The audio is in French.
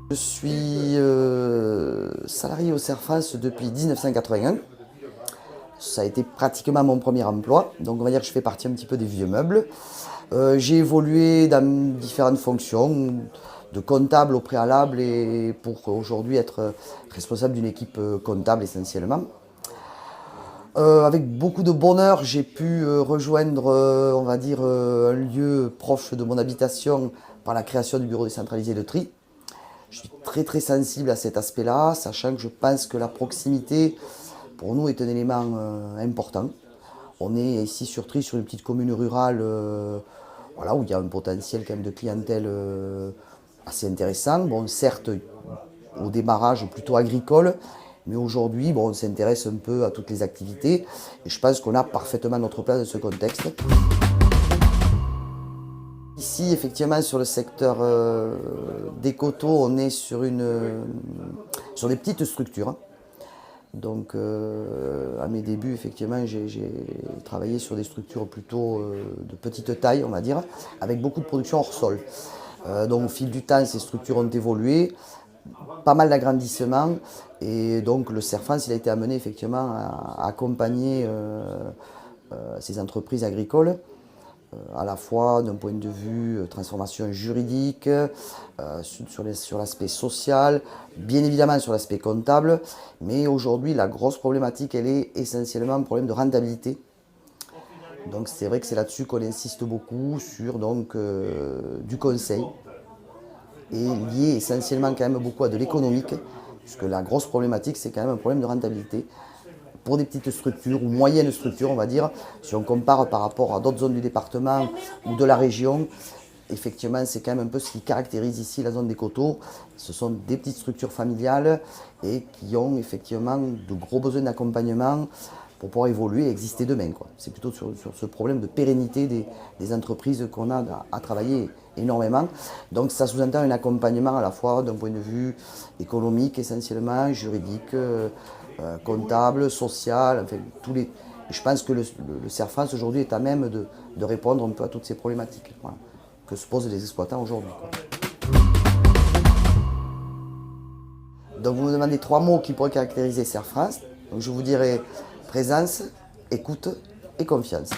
Je suis salarié au Cerf France depuis 1981. Ça a été pratiquement mon premier emploi, donc on va dire que je fais partie un petit peu des vieux meubles. J'ai évolué dans différentes fonctions, de comptable au préalable et pour aujourd'hui être responsable d'une équipe comptable essentiellement. Avec beaucoup de bonheur, j'ai pu rejoindre, on va dire, un lieu proche de mon habitation par la création du bureau décentralisé de tri. Je suis très sensible à cet aspect-là, sachant que je pense que la proximité, pour nous, est un élément important. On est ici sur Tri, sur une petite commune rurale, voilà, où il y a un potentiel quand même de clientèle assez intéressant. Bon, certes, au démarrage plutôt agricole, mais aujourd'hui, bon, on s'intéresse un peu à toutes les activités. Et je pense qu'on a parfaitement notre place dans ce contexte. Ici, effectivement, sur le secteur des coteaux, on est sur des petites structures. Donc, à mes débuts, effectivement, j'ai travaillé sur des structures plutôt de petite taille, on va dire, avec beaucoup de production hors sol. Donc, au fil du temps, ces structures ont évolué, pas mal d'agrandissements, et donc le Cerf France, il a été amené effectivement à accompagner ces entreprises agricoles à la fois d'un point de vue transformation juridique, sur l'aspect social, bien évidemment sur l'aspect comptable, mais aujourd'hui la grosse problématique elle est essentiellement un problème de rentabilité. Donc c'est vrai que c'est là-dessus qu'on insiste beaucoup sur donc, du conseil et lié essentiellement quand même beaucoup à de l'économique, puisque la grosse problématique c'est quand même un problème de rentabilité pour des petites structures ou moyennes structures, on va dire, si on compare par rapport à d'autres zones du département ou de la région, effectivement, c'est quand même un peu ce qui caractérise ici la zone des coteaux. Ce sont des petites structures familiales et qui ont effectivement de gros besoins d'accompagnement pour pouvoir évoluer et exister demain. C'est plutôt sur ce problème de pérennité des entreprises qu'on a à travailler énormément. Donc ça sous-entend un accompagnement à la fois d'un point de vue économique essentiellement, juridique, comptable, social, enfin je pense que le Cerf France aujourd'hui est à même de répondre un peu à toutes ces problématiques voilà, que se posent les exploitants aujourd'hui. Donc vous me demandez 3 mots qui pourraient caractériser Cerf France. Donc je vous dirais présence, écoute et confiance.